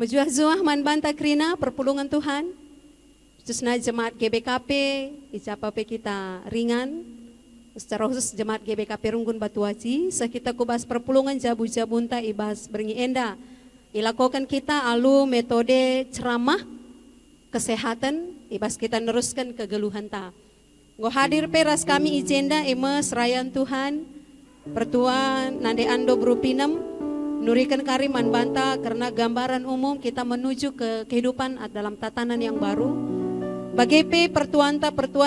Mejuah-juah man banta krina perpulungan Tuhan. Khususnya jemaat GBKP, icapape kita ringan. Secara khusus jemaat GBKP Runggun Batuaji, sekita kubas perpulungan jabu-jabunta ibas beringi enda. Ilakokan kita alu metode ceramah kesehatan, ibas kita neruskan kegeluhan ta. Ngo hadir peras kami ijenda emes rayan Tuhan, pertuan nande ando berupinem, nurikan kariman banta karena gambaran umum kita menuju ke kehidupan dalam tatanan yang baru. Bagepe pertuan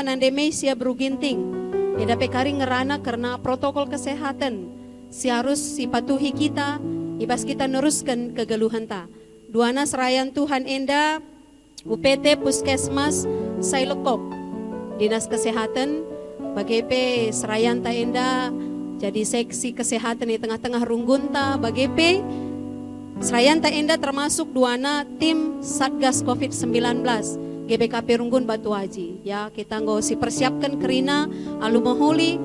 nande mesia beruginting, edape kari ngerana karena protokol kesehatan, si harus sipatuhi kita, ibas kita neruskan kegeluhan ta. Duana serayan Tuhan enda, UPT Puskesmas Sailokop, Dinas Kesehatan, bagepe serayan ta enda, jadi seksi kesehatan di tengah-tengah Runggunta, bagepe serayan ta enda termasuk duana tim Satgas COVID-19 GBKP Runggun Batuaji. Ya, kita ngosi persiapkan kerina alu mahuli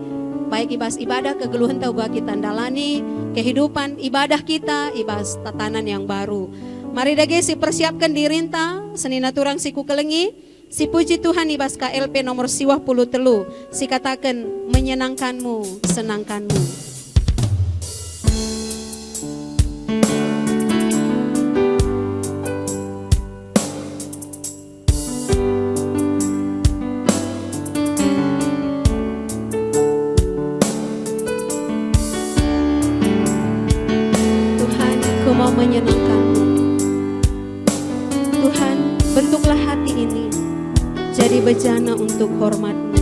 baik ibas ibadah kegeluhan ta uga kita ndalani kehidupan ibadah kita ibas tatanan yang baru. Mari dage si persiapkan dirinta senina turang siku kelengi. Si puji Tuhan ibas KLP nomor siwah puluh telu, si katakan menyenangkanmu, senangkanmu. Tuhan, ku mau menyenangkanmu. Tuhan, bentuklah hati ini jadi bejana untuk hormat-Mu.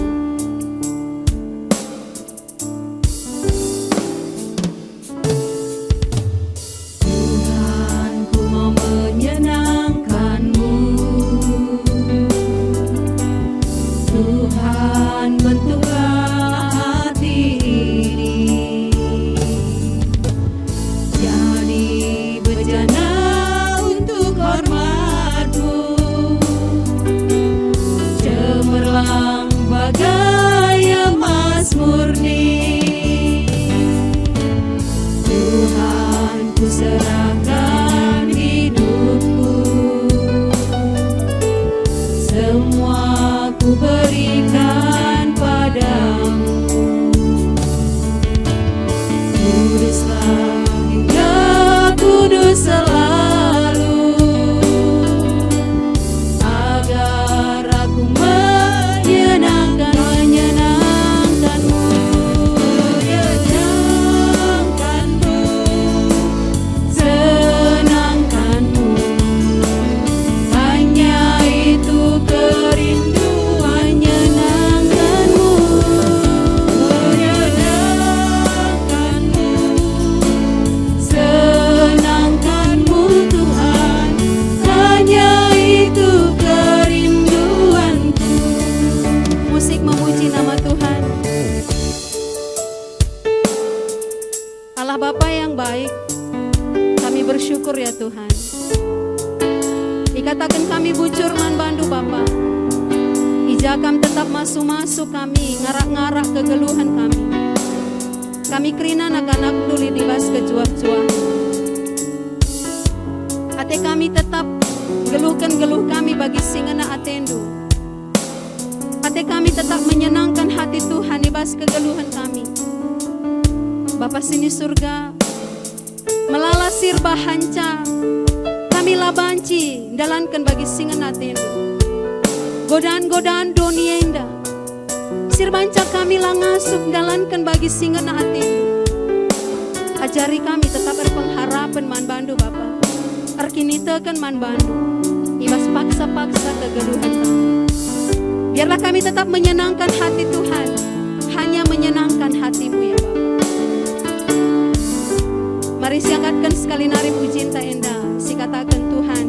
Tuhan, ku mau menyenangkan-Mu. Tuhan, bentuklah hati ini jadi bejana untuk hormat-Mu. Cemerlang bagai emas murni. Tuhan, ku serahkan hidupku, semua ku berikan padamu. Kuduslah hingga kudus selalu, agar aku menyenangkanmu, senangkanmu. Hanya itu kerinduan, menyenangkanmu, senangkanmu Tuhan. Hanya itu kerinduanku. Musik memuji nama Tuhan. Allah Bapa yang baik, kami bersyukur ya Tuhan. Dikatakan kami bucur man bandu Bapa, ijakam tetap masuk-masuk kami, ngarak-ngarak kegeluhan kami. Kami kerina anak-anak duli dibas kejuah-juah. Ate kami tetap geluhkan geluh kami bagi singana atendu. Hati kami tetap menyenangkan hati Tuhan ibas kegeluhan kami. Bapa sini surga, melala sirba hanca, kami labanci, dalankan bagi singan atendu. Godaan-godaan dunia indah, sirbanca kami langasup, dalankan bagi singan atendu. Ajari kami tetap berpengharapan man bandu Bapa. Arkinitekan man bandu, ibas paksa-paksa kegeluhan kami. Biarlah kami tetap menyenangkan hati Tuhan, hanya menyenangkan hati-Mu ya Bapa. Mari siangkatkan sekali nari pujian ta indah, si katakan Tuhan,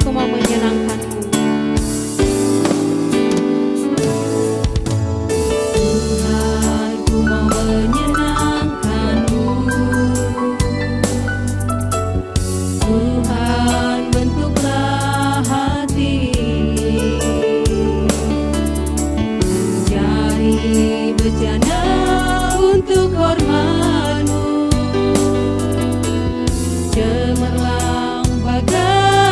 ku mau menyenangkan-Mu. Tuhan, ku mau menyenangkan-Mu. Tuhan, bentuklah hati jadi bejana untuk hormat-Mu. Cemerlang bagai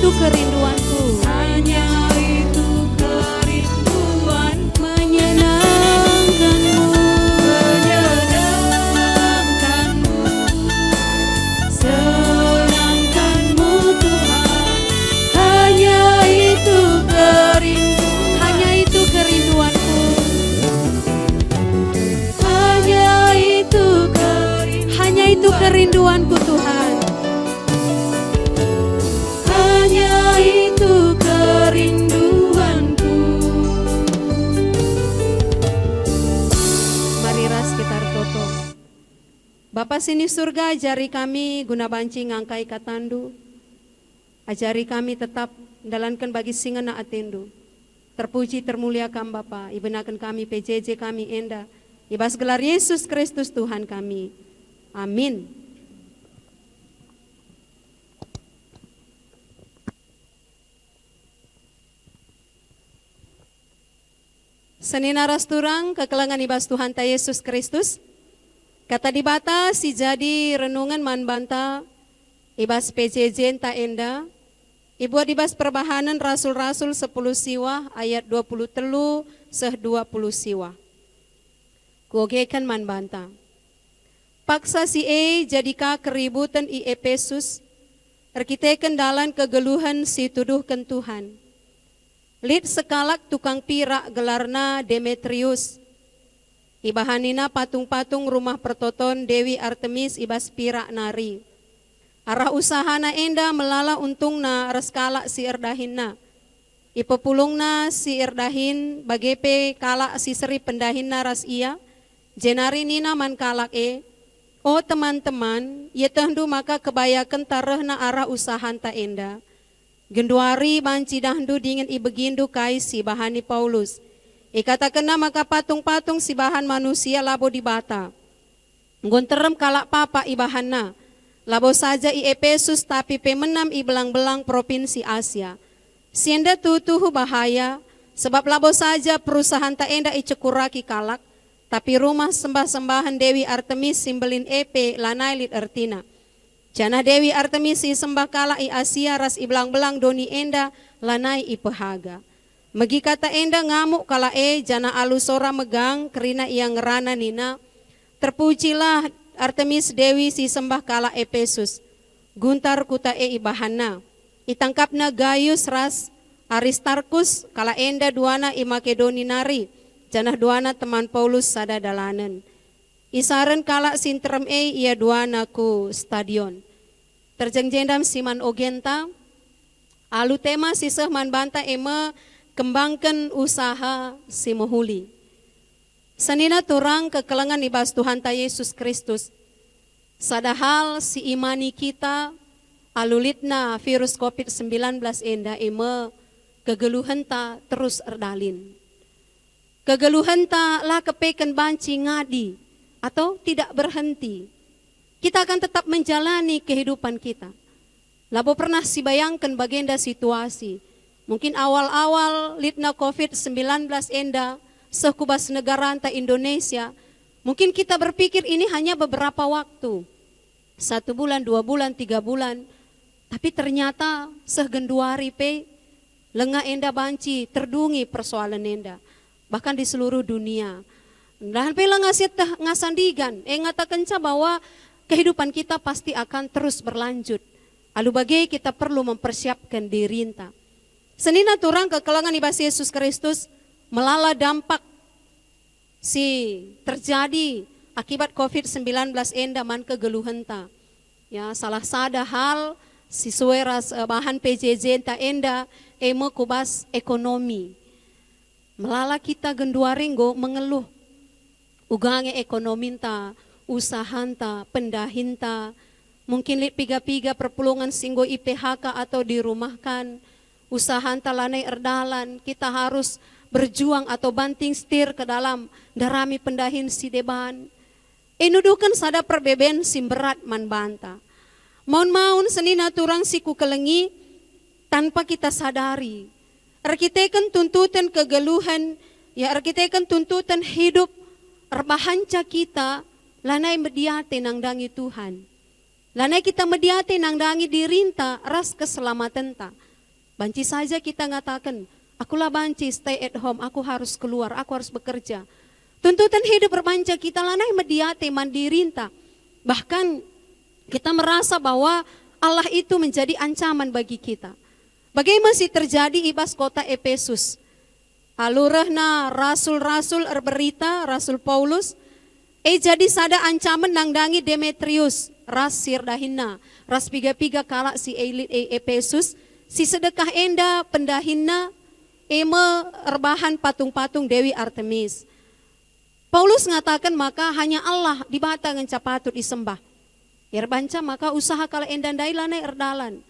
itu kerinduanku. hanya itu kerinduan Menyenangkanmu, menyenangkanmu, senangkanmu Tuhan, hanya itu kerinduan, hanya itu kerinduanku. hanya itu kerinduan, Hanya itu kerinduanku Tuhan. hanya itu kerinduanku. Mari ras kita toto. Bapa sini surga, ajari kami guna banci ngangkai katandu. Ajari kami tetap dalankan bagi singana atendu. Terpuji termuliakan Bapa, ibenakan kami PJJ kami enda. Ibas gelar Yesus Kristus Tuhan kami. Amin. Senina rasturang kekelangan ibas Tuhan ta Yesus Kristus. Kata dibata si jadi renungan man banta ibas PJJ ta enda. Ibu dibas perbahanan rasul-rasul 10 siwa ayat 20 telu seh 20 siwa. Gogekan man banta. Paksa si jadika keributan i Efesus. Erkiteken dalan kegeluhan si tuduhkan Tuhan. Lid sekalak tukang pirak gelarna Demetrius. Ibahanina patung-patung rumah pertoton Dewi Artemis ibas pirak nari. Arah usahana enda melala untungna reskala si erdahinna. Ipepulungna si erdahin bagepe kalak si seri pendahinna ras ia. Jenari nina man kalak Oh teman-teman, ye tendu maka kebayakan tarehna arah usahan ta enda. Genduari banci dahdu dingin ibegindu kai si bahani Paulus. Ikata kena maka patung-patung si bahan manusia labo dibata. Ngonterem kalak papa ibahana. Labo saja i Efesus tapi pemenam i belang-belang provinsi Asia. Sienda tutuhu bahaya sebab labo saja perusahaan ta enda i cekuraki kalak. Tapi rumah sembah-sembahan Dewi Artemis simbelin EP lanailit ertina. Jana Dewi Artemis i sembah kala i Asia ras i belang-belang doni enda lanai i pehaga. Megi kata enda ngamuk kala jana alusora megang kerina ia ngerana nina. Terpujilah Artemis Dewi si sembah kala Efesus. Guntar kuta ibahana. Itangkapna Gaius ras Aristarkus kala enda duana i Makedoni nari. Janah duana teman Paulus sada dalanan. Isaren kala sinterem ia duana ku stadion. Terjengjendam siman ogenta. Alu tema siseh man banta ema kembangkan usaha si mohuli. Sanina turang kekelengan ibas Tuhan ta Yesus Kristus. Sadahal si imani kita alulitna virus COVID-19 enda ema kegeluhan ta terus erdalin. Kegeluhan tak lah kepeken banci ngadi atau tidak berhenti. Kita akan tetap menjalani kehidupan kita. Labo pernah si bayangkan bagenda situasi. Mungkin awal-awal litna COVID-19 enda sekubas negara anta Indonesia. Mungkin kita berpikir ini hanya beberapa waktu. 1 bulan, 2 bulan, 3 bulan. Tapi ternyata segenduari pe lenga enda banci terdungi persoalan enda. Bahkan di seluruh dunia. Dan pela ngasandigan, ngatakan bahwa kehidupan kita pasti akan terus berlanjut. Lalu bagi kita perlu mempersiapkan diri kita. Senina turang kekelangan ibas Yesus Kristus melala dampak si terjadi akibat COVID-19 enda man kegeluhan ta. Ya, salah sada hal si sueras bahan PJJ ta enda emo kubas ekonomi. Melala kita genduaringgo mengeluh. Ugange ekonominta, usahanta, pendahinta. Mungkin lit piga-piga perpulungan singgo IPHK atau dirumahkan. Usahanta lanai erdalan. Kita harus berjuang atau banting setir ke dalam darami pendahin si deban. Nuduhkan sada perbeben simberat man banta. Maun-maun senina turang siku kelengi tanpa kita sadari. Arkitekan tuntutan kegeluhan, ya arkitekan tuntutan hidup, erbahanca kita, lanai mediate nang dangi Tuhan. Lanai kita mediate nang dangi dirinta, ras keselamatan ta. Banci saja kita ngatakan, akulah banci, stay at home, aku harus keluar, aku harus bekerja. Tuntutan hidup berbanca kita lanai mediate mandirinta. Bahkan kita merasa bahwa Allah itu menjadi ancaman bagi kita. Bagaimana sih terjadi ibas kota Efesus? Alurahna rasul-rasul berita, Rasul Paulus, jadi sada ancaman nangdangi Demetrius, ras sirdahinna, ras piga-piga kalak si elit Efesus, si sedekah enda pendahinna, erbahan patung-patung Dewi Artemis. Paulus mengatakan maka hanya Allah di bata ngenca patut disembah. Banca maka usaha kala endan dailanai erdalan.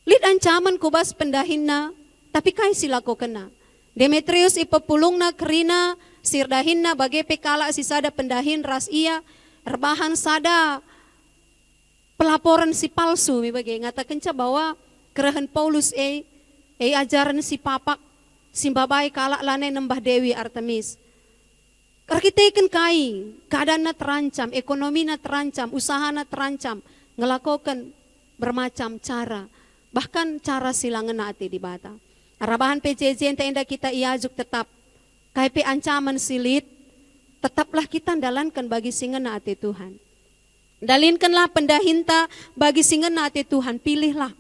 Lid ancaman kubas pendahinna, tapi kai silako kena. Demetrius ipepulungna kerina sirdahinna bagai pekala si sada pendahin ras ia erbahan sada pelaporan si palsu bagai ngatakan bahwa kerahan Paulus ajaran si papak simbabai kala lanai nembah Dewi Artemis. Arkiteken kai keadaannya terancam, ekonominya terancam, usahanya terancam, ngelakukan bermacam cara. Bahkan cara silangan ati di bata. Arabahan PJJ ente enda kita iajuk tetap. KP ancaman silit, tetaplah kita dalankan bagi singan ati Tuhan. Dalinkanlah pendahinta bagi singan ati Tuhan. Pilihlah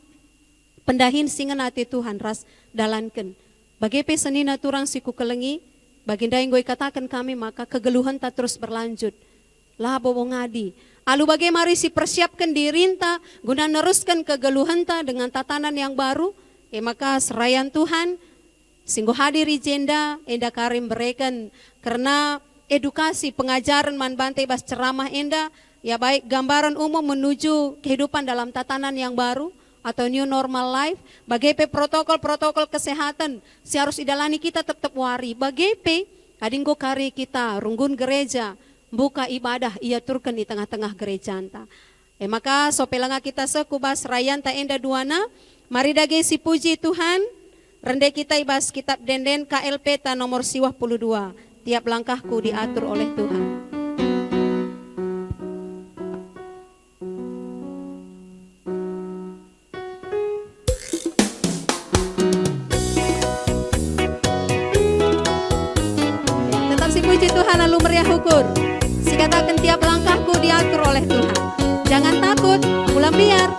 pendahin singan ati Tuhan ras dalankan. Bagi pesenina turang siku kelengi, baginda yang gue katakan kami maka kegeluhan tak terus berlanjut. Lah bobo ngadi. Alu bagai mari si persiapkan dirinta guna neruskan kegeluhanta dengan tatanan yang baru. Maka serayan Tuhan singgo hadir jenda enda karim berikan karena edukasi pengajaran man bantai bas ceramah enda ya baik gambaran umum menuju kehidupan dalam tatanan yang baru atau new normal life. Bagai protokol kesehatan si harus idalani kita tetap wari. Bagai adinggo kari kita runggun gereja buka ibadah ia turkan di tengah-tengah gereja anta. Maka sopelanga kita sekubas rayanta enda duana. Mari dage si puji Tuhan. Rende kita ibas kitab denden KLP ta nomor siwah 22. Tiap langkahku diatur oleh Tuhan. Tetap si puji Tuhan lalu meriah ukur. Katakan tiap langkahku diatur oleh Tuhan. Jangan takut, pulang biar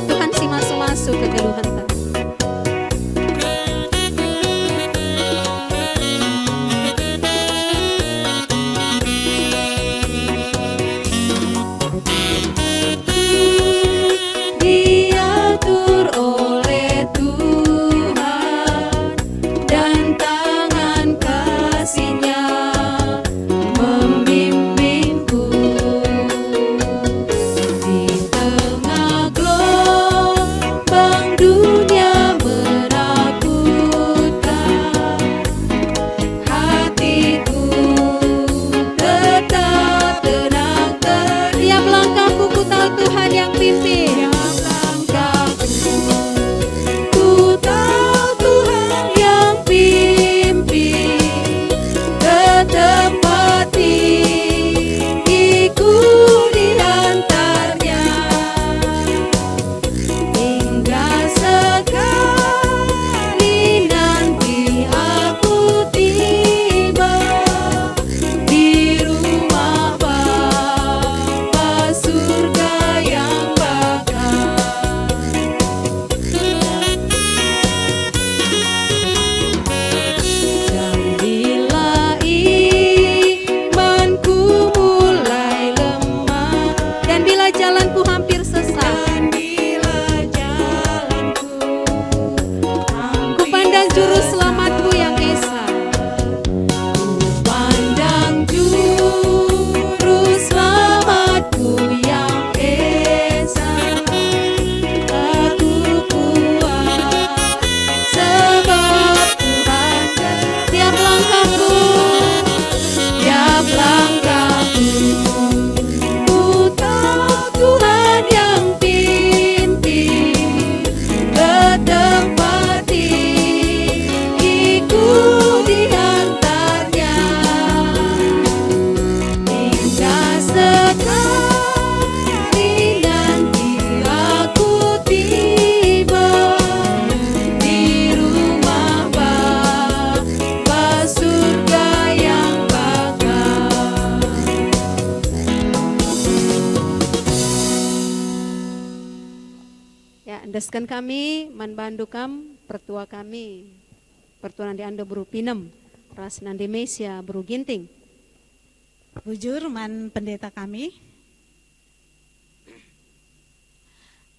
Tuhan si masuk-masuk ke keluhan tadi. Diatur oleh Tuhan dan tangan kasih-Nya hingga Teruskan kami manbandu kam pertua kami. Pertuanan di anda buru pinem, ras nandi Mesia buru ginting. Bujur man pendeta kami.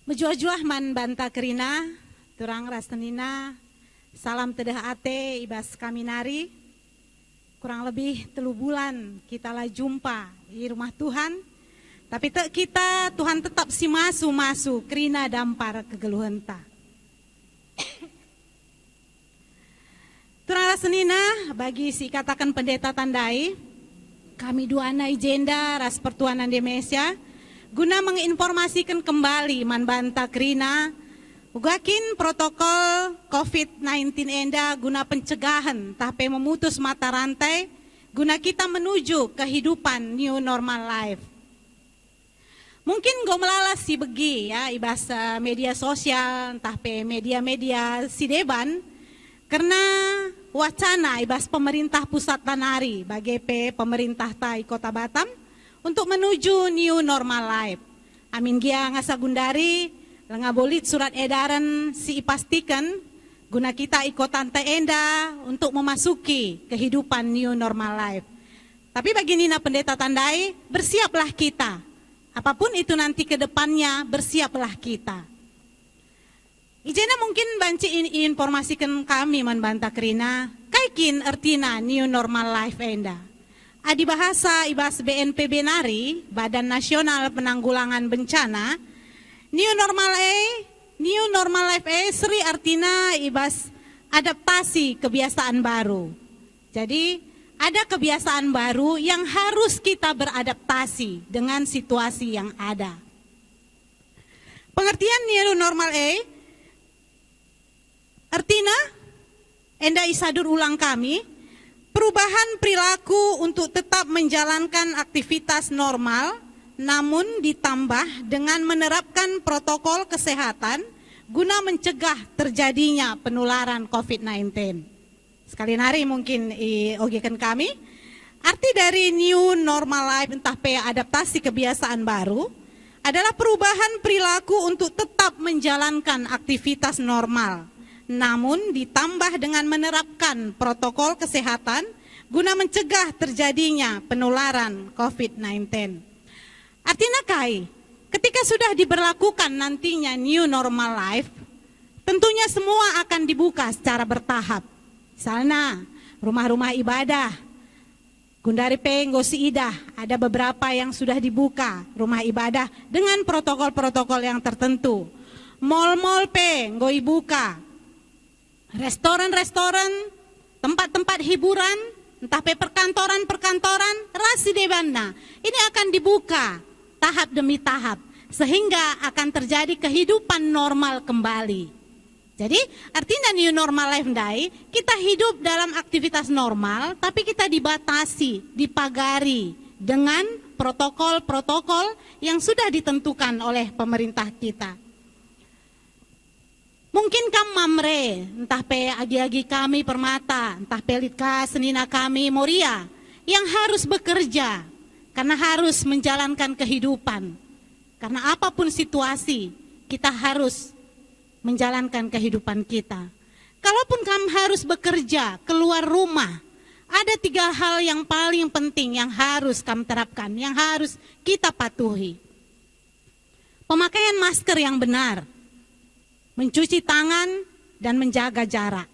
Mejuah-juah man banta kerina, turang rastenina, salam tedah ate ibas kami nari. Kurang lebih 3 bulan kita lah jumpa di rumah Tuhan. Tapi kita Tuhan tetap si masu kerina dampar kegeluhenta. Turang rastenina bagi si katakan pendeta tandai, kami duana agenda ras pertuanan di Mesia guna menginformasikan kembali manbanta kerina ugakin protokol COVID-19 enda guna pencegahan tapi memutus mata rantai guna kita menuju kehidupan new normal life. Mungkin gue melalas si begi ya ibas media sosial entah pe media-media si deban karena wacana ibas pemerintah pusat tanari bagi pemerintah tai Kota Batam untuk menuju new normal life. Amin gia ngasa gundari lengabolit surat edaran si ipastikan guna kita ikotan enda untuk memasuki kehidupan new normal life. Tapi bagi Nina pendeta tandai, bersiaplah kita. Apapun itu nanti ke depannya, bersiaplah kita. Ijena mungkin banci informasikan kami manbanta kerina, kaikin artina new normal life enda. Adi bahasa ibas BNPB nari, Badan Nasional Penanggulangan Bencana, new normal life seri artina ibas adaptasi kebiasaan baru. Jadi ada kebiasaan baru yang harus kita beradaptasi dengan situasi yang ada. Pengertian new normal artinya enda isadur ulang kami, perubahan perilaku untuk tetap menjalankan aktivitas normal namun ditambah dengan menerapkan protokol kesehatan guna mencegah terjadinya penularan COVID-19. Sekali nari mungkin ogekan kami, arti dari new normal life entah adaptasi kebiasaan baru adalah perubahan perilaku untuk tetap menjalankan aktivitas normal namun ditambah dengan menerapkan protokol kesehatan guna mencegah terjadinya penularan COVID-19. Artinya ketika sudah diberlakukan nantinya new normal life, tentunya semua akan dibuka secara bertahap. Misalnya rumah-rumah ibadah, gundari penggosi idah, ada beberapa yang sudah dibuka rumah ibadah dengan protokol-protokol yang tertentu. Mall-mall ngoi buka. Restoran-restoran, tempat-tempat hiburan, entah perkantoran-perkantoran, rasi debana, ini akan dibuka tahap demi tahap, sehingga akan terjadi kehidupan normal kembali. Jadi artinya new normal life dai, kita hidup dalam aktivitas normal, tapi kita dibatasi, dipagari dengan protokol-protokol yang sudah ditentukan oleh pemerintah kita. Mungkin kam mamre, entah agi-agi kami permata, entah litka senina kami moria, yang harus bekerja, karena harus menjalankan kehidupan. Karena apapun situasi, kita harus menjalankan kehidupan kita. Kalaupun kamu harus bekerja, keluar rumah, ada 3 hal yang paling penting yang harus kamu terapkan, yang harus kita patuhi. Pemakaian masker yang benar, mencuci tangan dan menjaga jarak.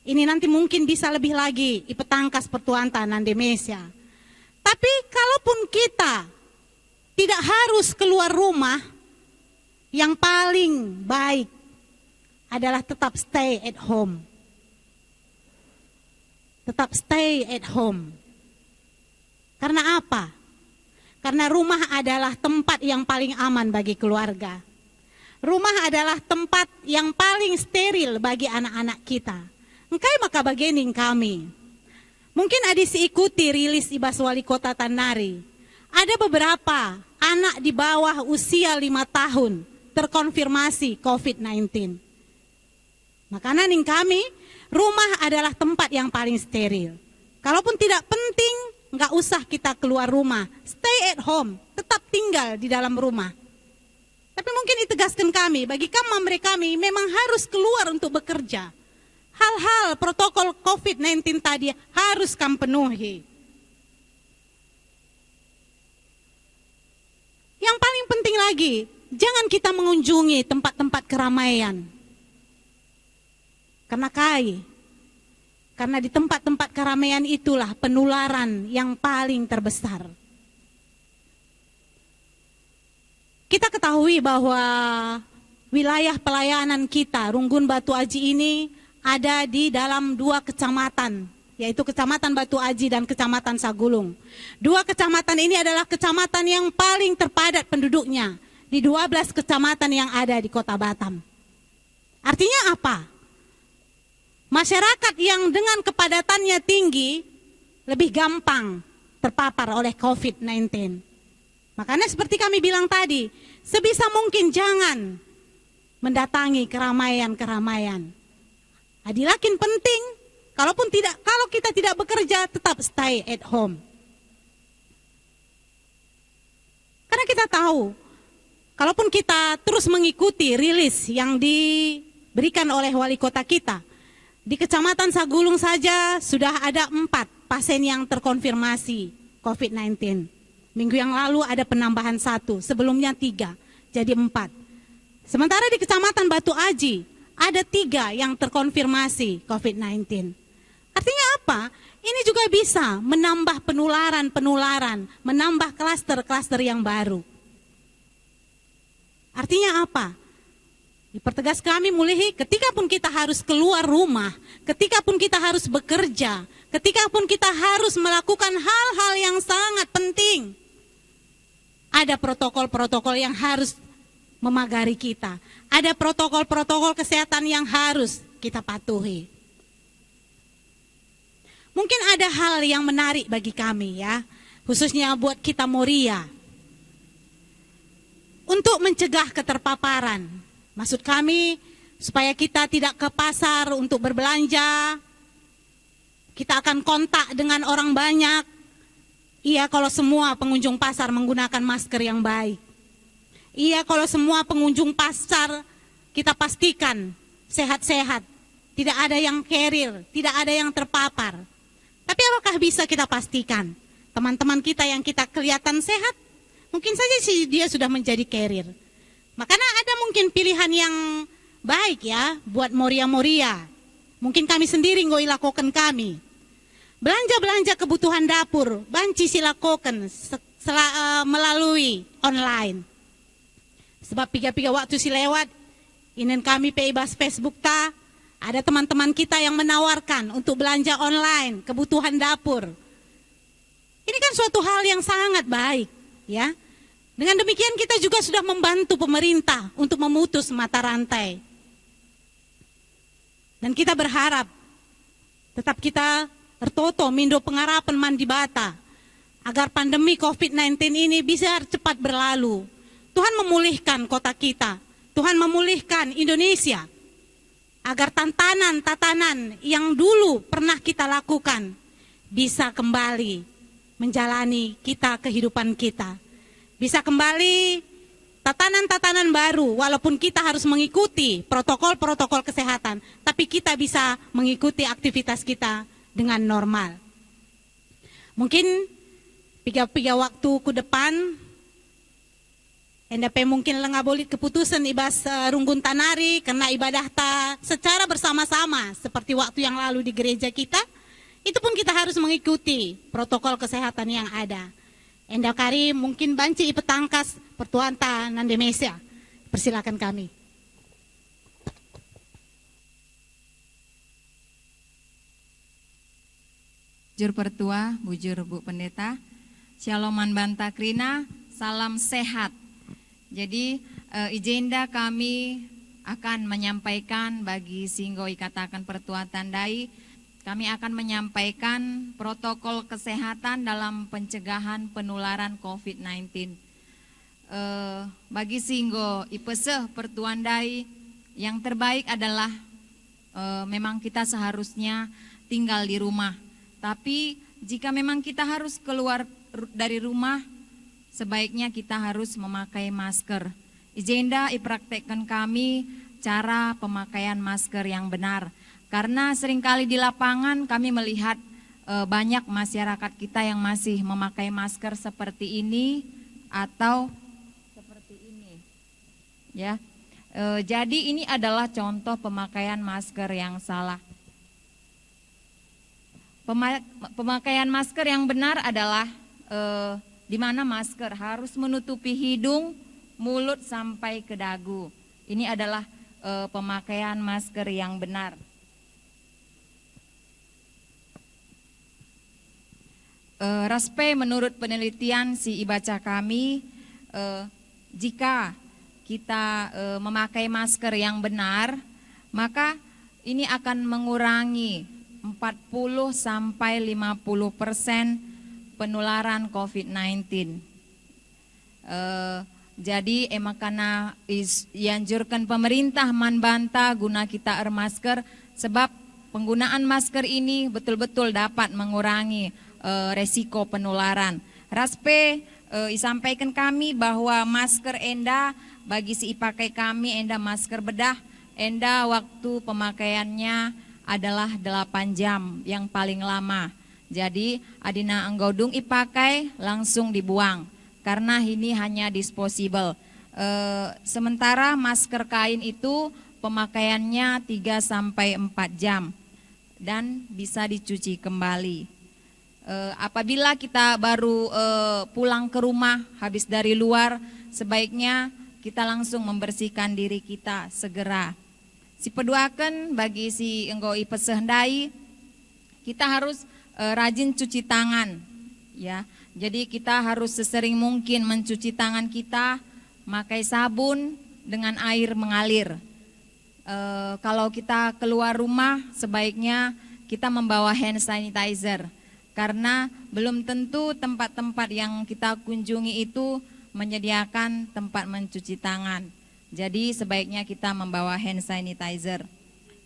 Ini nanti mungkin bisa lebih lagi ipetangkas pertuantan di Mesia. Tapi kalaupun kita tidak harus keluar rumah, yang paling baik adalah tetap stay at home. Tetap stay at home. Karena apa? Karena rumah adalah tempat yang paling aman bagi keluarga. Rumah adalah tempat yang paling steril bagi anak-anak kita. Engkai maka bagening kami. Mungkin adis ikuti rilis ibas wali kota Tanari. Ada beberapa anak di bawah usia 5 tahun terkonfirmasi COVID-19. Makanya ning kami, rumah adalah tempat yang paling steril. Kalaupun tidak penting, nggak usah kita keluar rumah. Stay at home, tetap tinggal di dalam rumah. Tapi mungkin ditegaskan kami, bagi kami memang harus keluar untuk bekerja. Hal-hal protokol COVID-19 tadi harus kami penuhi. Yang paling penting lagi, jangan kita mengunjungi tempat-tempat keramaian. Karena di tempat-tempat keramaian itulah penularan yang paling terbesar. Kita ketahui bahwa wilayah pelayanan kita, Runggun Batu Aji ini ada di dalam 2 kecamatan, yaitu Kecamatan Batu Aji dan Kecamatan Sagulung. 2 kecamatan ini adalah kecamatan yang paling terpadat penduduknya di 12 kecamatan yang ada di Kota Batam. Artinya apa? Masyarakat yang dengan kepadatannya tinggi lebih gampang terpapar oleh COVID-19. Makanya seperti kami bilang tadi, sebisa mungkin jangan mendatangi keramaian-keramaian. Adilakin penting, kalau kita tidak bekerja tetap stay at home. Karena kita tahu, kalaupun kita terus mengikuti rilis yang diberikan oleh wali kota kita, di Kecamatan Sagulung saja sudah ada 4 pasien yang terkonfirmasi COVID-19. Minggu yang lalu ada penambahan 1, sebelumnya 3, jadi 4. Sementara di Kecamatan Batu Aji ada 3 yang terkonfirmasi COVID-19. Artinya apa? Ini juga bisa menambah penularan, menambah klaster-klaster yang baru. Artinya apa? Dipertegas kami mulai ketika pun kita harus keluar rumah, ketika pun kita harus bekerja, ketika pun kita harus melakukan hal-hal yang sangat penting, ada protokol-protokol yang harus memagari kita. Ada protokol-protokol kesehatan yang harus kita patuhi. Mungkin ada hal yang menarik bagi kami ya, khususnya buat kita Moria. Untuk mencegah keterpaparan. Maksud kami supaya kita tidak ke pasar untuk berbelanja. Kita akan kontak dengan orang banyak. Iya, kalau semua pengunjung pasar menggunakan masker yang baik. Iya, kalau semua pengunjung pasar kita pastikan sehat-sehat. Tidak ada yang carrier, tidak ada yang terpapar. Tapi apakah bisa kita pastikan teman-teman kita yang kita kelihatan sehat, mungkin saja dia sudah menjadi carrier. Makanya ada mungkin pilihan yang baik ya buat Moria-Moria. Mungkin kami sendiri ngoi lakukan kami. Belanja-belanja kebutuhan dapur, banci silakokan melalui online. Sebab piga-piga waktu si lewat, inen kami peibas Facebook ta, ada teman-teman kita yang menawarkan untuk belanja online, kebutuhan dapur. Ini kan suatu hal yang sangat baik, ya. Dengan demikian kita juga sudah membantu pemerintah untuk memutus mata rantai. Dan kita berharap tetap kita tertoto mindo pengarapan mandi bata agar pandemi COVID-19 ini bisa cepat berlalu. Tuhan memulihkan kota kita, Tuhan memulihkan Indonesia agar tatanan yang dulu pernah kita lakukan bisa kembali menjalani kehidupan kita. Bisa kembali tatanan-tatanan baru walaupun kita harus mengikuti protokol-protokol kesehatan, tapi kita bisa mengikuti aktivitas kita dengan normal. Mungkin piga-piga waktu ke depan, NDP mungkin lengabolit keputusan ibas Runggun Tanari karena ibadah ta secara bersama-sama seperti waktu yang lalu di gereja kita. Itu pun kita harus mengikuti protokol kesehatan yang ada. Endakari mungkin banci petangkas pertuan ta Nandemesia. Persilakan kami. Bujur Pertua, bujur Bu Pendeta, Shalom Banta Krina, salam sehat. Jadi agenda kami akan menyampaikan bagi Singgoi katakan Pertua Tandai, kami akan menyampaikan protokol kesehatan dalam pencegahan penularan COVID-19. Bagi Singgo Ipeseh Pertuandai, yang terbaik adalah memang kita seharusnya tinggal di rumah. Tapi jika memang kita harus keluar dari rumah, sebaiknya kita harus memakai masker. Ijenda ipraktekkan kami cara pemakaian masker yang benar. Karena seringkali di lapangan kami melihat banyak masyarakat kita yang masih memakai masker seperti ini atau seperti ini. Ya. Jadi ini adalah contoh pemakaian masker yang salah. Pemakaian masker yang benar adalah di mana masker harus menutupi hidung, mulut sampai ke dagu. Ini adalah pemakaian masker yang benar. Raspe menurut penelitian si Ibaca kami, jika kita memakai masker yang benar, maka ini akan mengurangi 40 sampai 50% penularan COVID-19. Jadi emakana dianjurkan pemerintah manbanta guna kita masker, sebab penggunaan masker ini betul-betul dapat mengurangi resiko penularan. Raspe disampaikan kami bahwa masker enda bagi si ipakai kami enda masker bedah, enda waktu pemakaiannya adalah 8 jam yang paling lama. Jadi adina anggodung ipakai langsung dibuang karena ini hanya disposable. Sementara masker kain itu pemakaiannya 3 sampai 4 jam dan bisa dicuci kembali. Apabila kita baru pulang ke rumah habis dari luar, sebaiknya kita langsung membersihkan diri kita segera. Si peduakan bagi si enggoi pesehendai, kita harus rajin cuci tangan, ya. Jadi kita harus sesering mungkin mencuci tangan kita, pakai sabun dengan air mengalir. Kalau kita keluar rumah, sebaiknya kita membawa hand sanitizer. Karena belum tentu tempat-tempat yang kita kunjungi itu menyediakan tempat mencuci tangan. Jadi sebaiknya kita membawa hand sanitizer.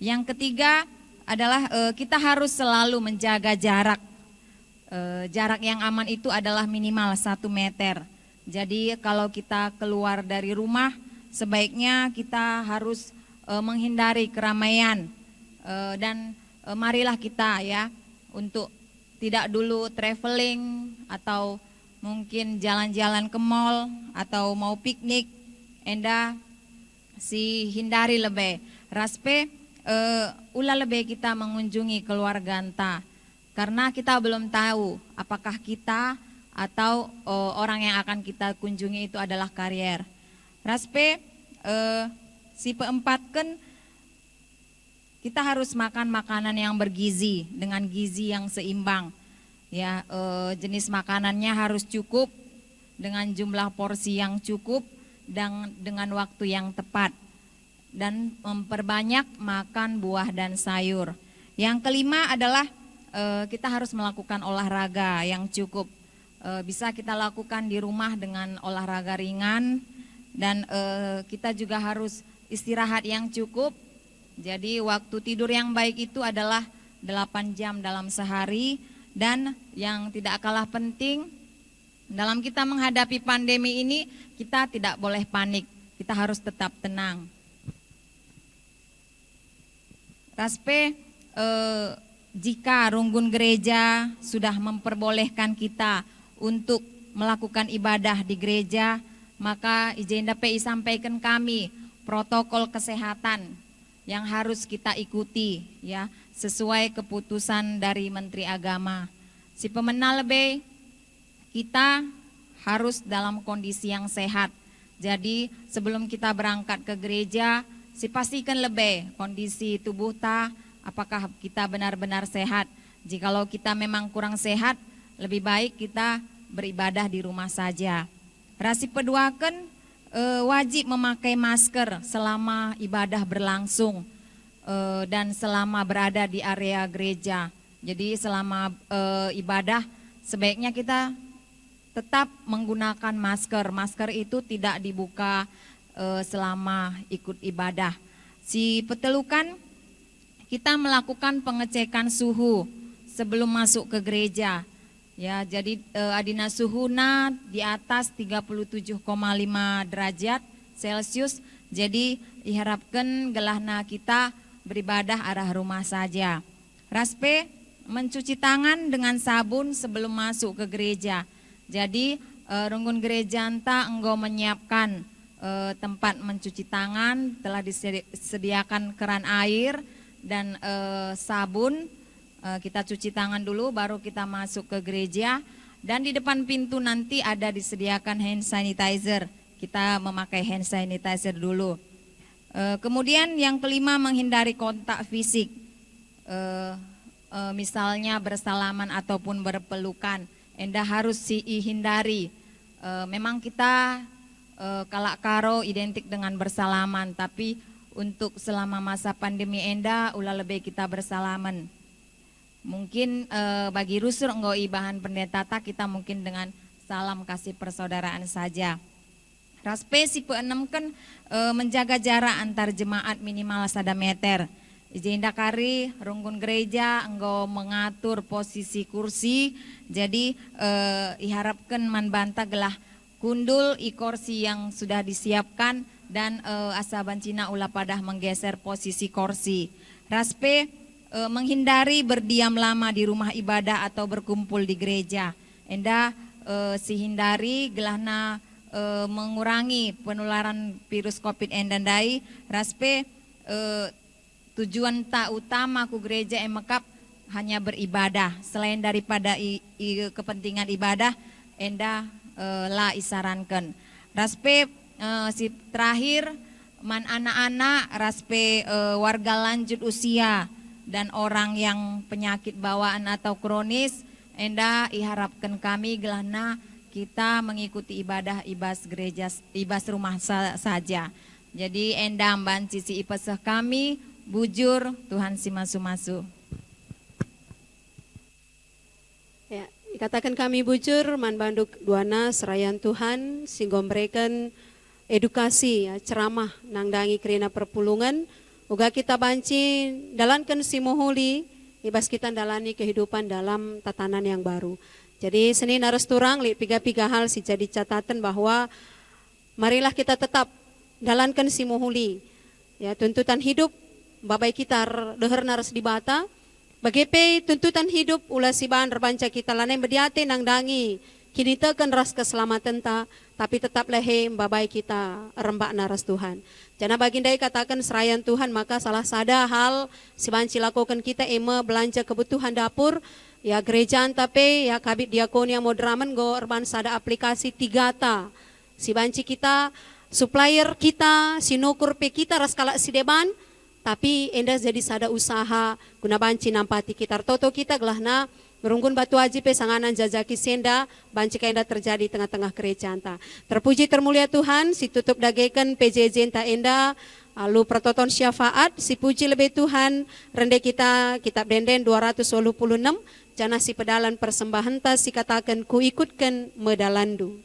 Yang ketiga adalah kita harus selalu menjaga jarak. Jarak yang aman itu adalah minimal 1 meter. Jadi kalau kita keluar dari rumah, sebaiknya kita harus menghindari keramaian. Dan marilah kita ya untuk tidak dulu traveling atau mungkin jalan-jalan ke mall atau mau piknik, enda si hindari lebih. Raspe ulah lebih kita mengunjungi keluarga enta, karena kita belum tahu apakah kita atau orang yang akan kita kunjungi itu adalah karier. Raspe si keempat kan kita harus makan makanan yang bergizi dengan gizi yang seimbang. Ya, jenis makanannya harus cukup dengan jumlah porsi yang cukup dan dengan waktu yang tepat, dan memperbanyak makan buah dan sayur. Yang kelima adalah kita harus melakukan olahraga yang cukup. Bisa kita lakukan di rumah dengan olahraga ringan, dan kita juga harus istirahat yang cukup. Jadi waktu tidur yang baik itu adalah 8 jam dalam sehari. Dan yang tidak kalah penting, dalam kita menghadapi pandemi ini, kita tidak boleh panik, kita harus tetap tenang. Raspe, jika runggun gereja sudah memperbolehkan kita untuk melakukan ibadah di gereja, maka Ijenda PI sampaikan kami protokol kesehatan yang harus kita ikuti, ya, sesuai keputusan dari Menteri Agama. Si pemenang lebih, kita harus dalam kondisi yang sehat. Jadi sebelum kita berangkat ke gereja, si pastikan lebih kondisi tubuh ta, apakah kita benar-benar sehat. Jikalau kita memang kurang sehat, lebih baik kita beribadah di rumah saja. Rasi peduakan wajib memakai masker selama ibadah berlangsung dan selama berada di area gereja. Jadi selama ibadah sebaiknya kita tetap menggunakan masker. Masker itu tidak dibuka selama ikut ibadah. Si petelukan, kita melakukan pengecekan suhu sebelum masuk ke gereja. Ya, jadi adina suhuna di atas 37,5 derajat Celcius. Jadi diharapkan gelahna kita beribadah arah rumah saja. Raspe mencuci tangan dengan sabun sebelum masuk ke gereja. Jadi runggun gereja anta enggo menyiapkan tempat mencuci tangan, telah disediakan keran air dan sabun. Kita cuci tangan dulu baru kita masuk ke gereja, dan di depan pintu nanti ada disediakan hand sanitizer. Kita memakai hand sanitizer dulu. Kemudian yang kelima, menghindari kontak fisik. Misalnya bersalaman ataupun berpelukan, enda harus dihindari. Memang kita kalak karo identik dengan bersalaman, tapi untuk selama masa pandemi enda ulah lebih kita bersalaman. Mungkin bagi rusur enggoi bahan pendeta kita mungkin dengan salam kasih persaudaraan saja. Raspe si pe-6 kan menjaga jarak antar jemaat minimal 1 meter. Ijinda kari runggun gereja enggo mengatur posisi kursi. Jadi diharapkan man banta gelah kundul i kursi yang sudah disiapkan, dan asa bancina ulah padah menggeser posisi kursi. Raspe menghindari berdiam lama di rumah ibadah atau berkumpul di gereja. Enda si hindari gelahna mengurangi penularan virus COVID endandai. Raspe tujuan tak utama ku gereja emekap hanya beribadah. Selain daripada kepentingan ibadah, enda la isarankan. Raspe si terakhir man anak-anak, raspe warga lanjut usia dan orang yang penyakit bawaan atau kronis, enda iharapkan kami gelahna kita mengikuti ibadah ibas gereja, ibas rumah saja. Jadi enda banci si ipeseh kami bujur Tuhan si masu-masu. Ya, dikatakan kami bujur man banduk duana serayan Tuhan singgombreken edukasi ya, ceramah nangdangi kerina perpulungan. Uga kita banci dalankan si mohuli, ibas kita dalani kehidupan dalam tatanan yang baru. Jadi seni harus turang li piga-piga hal si jadi catatan bahwa marilah kita tetap dalankan si mohuli. Ya, tuntutan hidup babai kita deher naras dibata. Bagepe tuntutan hidup ulah si bahan rebanca kita lanai mediate nang dangi. Kini tekan ras keselamatan ta, tapi tetap lehe babai kita rembak naras Tuhan. Jana bagindai katakan serayan Tuhan, maka salah sada hal si banci lakukan kita belanja kebutuhan dapur. Ya gereja antape ya kabit diakonia modraman go erban sada aplikasi 3 ta. Si banci kita supplier kita sinukur pe kita ras kala si deban, tapi enda jadi sada usaha guna banci nampati kita toto kita gelahna merunggun batu aji pesanganan jajaki senda banci enda terjadi tengah-tengah gereja anta. Terpuji termulia Tuhan si tutup dagekan PJJ enta enda lalu pertoton syafaat si puji lebih Tuhan rende kita kitab denden 286 jana si pedalan persembahan ta si katakan ku ikutkan medalandu.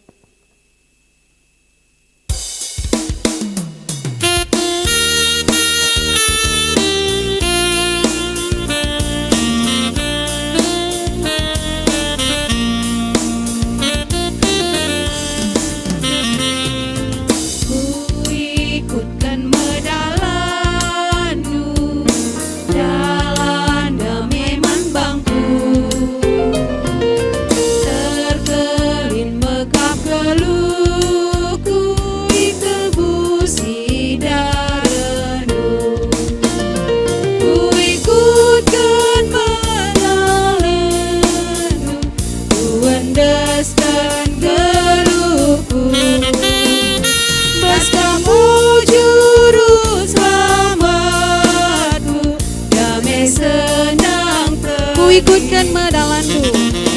Ikutkan medalandu,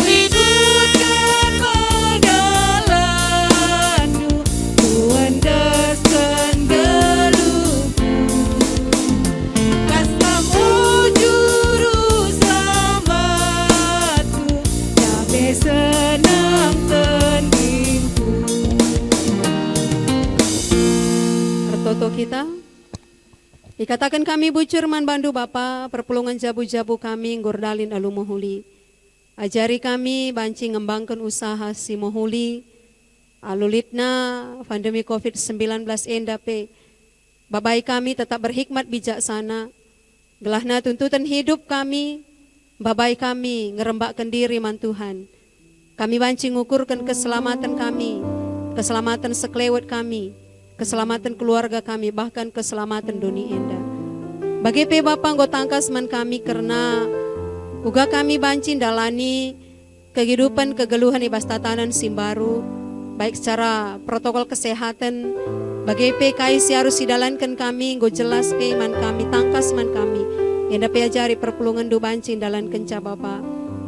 ku ikutkan medalandu, ku endaskan geluhku, kastamu juru selamatku, damai senang tenggingku. Pertoto kita. Dikatakan kami bujur man bandu Bapa, perpulungan jabu-jabu kami ngordalin alu mohuli. Ajari kami banci ngembangkan usaha si mohuli, Alulitna pandemi COVID-19 endape. Babai kami tetap berhikmat bijaksana. Gelahna tuntutan hidup kami. Babai kami ngerembakkan diri man Tuhan. Kami banci ngukurkan keselamatan kami, keselamatan sekelewat kami, keselamatan keluarga kami, bahkan keselamatan dunia enda. Bagi pe Bapa anggotangkas man kami karena uga kami banci dalani kehidupan kegeluhan ibas tatanan Simbaru, baik secara protokol kesehatan, bagi pe kaisi harus didalankan kami, nggo jelas ke man kami, tangkas man kami, enda pe ajari perpulungan du banci dalan kenca Bapa.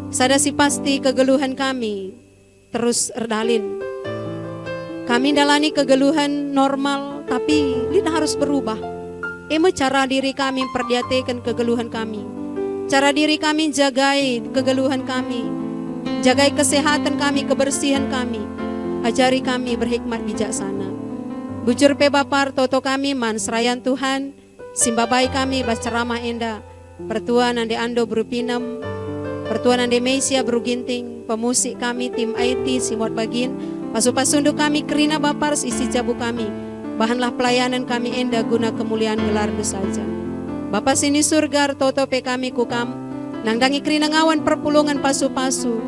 Sadasi pasti kegeluhan kami terus erdalin. Kami dalani kegeluhan normal, tapi lina harus berubah. Emo cara diri kami perdiatekan kegeluhan kami. Cara diri kami jagai kegeluhan kami. Jagai kesehatan kami, kebersihan kami. Ajari kami berhikmat bijaksana. Bujur pe Bapar toto kami man serayan Tuhan. Simbabai kami bas ceramah enda. Pertuan ande ando berupinam. Pertuanan Demesia Bruginting, pemusik kami, tim IT, Simot Bagin, pasu-pasundu kami, Kerina Bapars, isi jabu kami. Bahanlah pelayanan kami enda guna kemuliaan gelarmu saja. Bapa sini surga, toto pe kami kukam, nangdangi Kerina ngawan perpulungan pasu-pasu.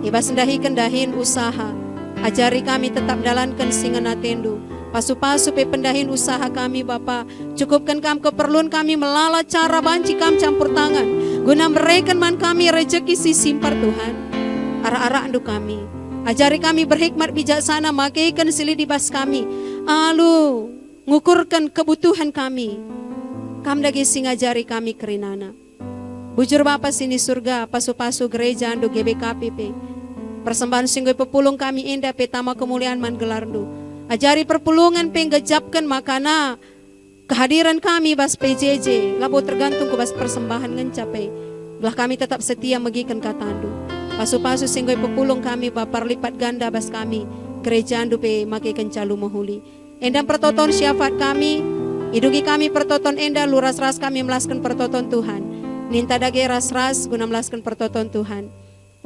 Ibas ndahikan dahin usaha, ajari kami tetap dalankan singan atendu. Pasu-pasu pe pendahin usaha kami Bapa, cukupkan kami keperluan kami melala cara banci kami campur tangan. Guna mereka man kami rezeki si simpar Tuhan. Arah-arah andu kami. Ajari kami berhikmat bijaksana, makaikan silidibas kami. Alu, ngukurkan kebutuhan kami. Kam dagi singajari kami kerinana. Bujur Bapa sini surga, pasu-pasu gereja andu GBKPP. Persembahan singgoi pepulung kami indah petama kemuliaan man gelarndu. Ajari perpulungan penggejapkan makana. Kehadiran kami bas PJJ, labo tergantung ke bas persembahan ngencapai. Belah kami tetap setia megikan katandu. Pasu-pasu singgoi pepulung kami bapar lipat ganda bas kami. Gereja andu pe makikan calu mahuli. Endang pertoton syafaat kami, idugi kami pertoton enda luras-ras kami melaskan pertoton Tuhan. Ninta dage ras-ras guna melaskan pertoton Tuhan.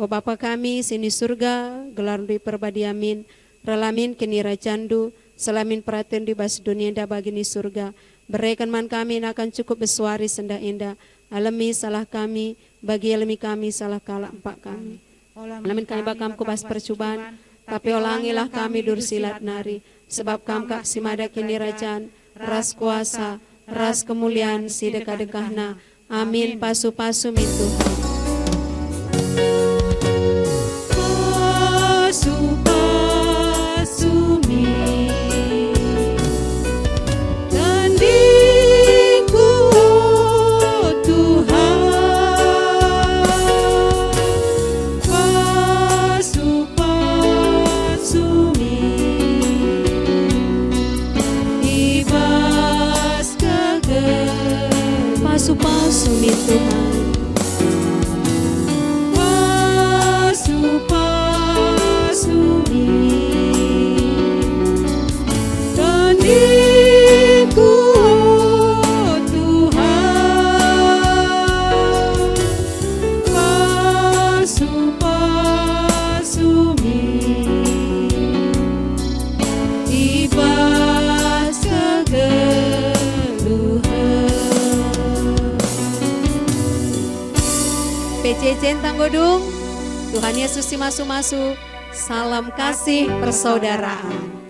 O Bapa kami sini surga, gelar dui perbadiamin, relamin kini rajandu, selamin perhatian di bas dunia enda bagini surga. Berikan man kami akan cukup bersuari senda indah. Alami salah kami, bagi alami kami salah kalah empat kami. Alamin kami bakam kubas percubaan, tapi olangilah kami dursilat nari. Sebab kam kak simada kini rajan, ras kuasa, ras kemuliaan si dekah-dekahna. Amin pasu-pasu min Tuhan. Pasu-pasu min. Pasu-pasu min Tuhan. Pasu-pasu min. Tandingku Tuhan. Pasu-pasu min. Ibas PJJ Tanggodung, Tuhan Yesus si masu-masu, salam kasih persaudaraan.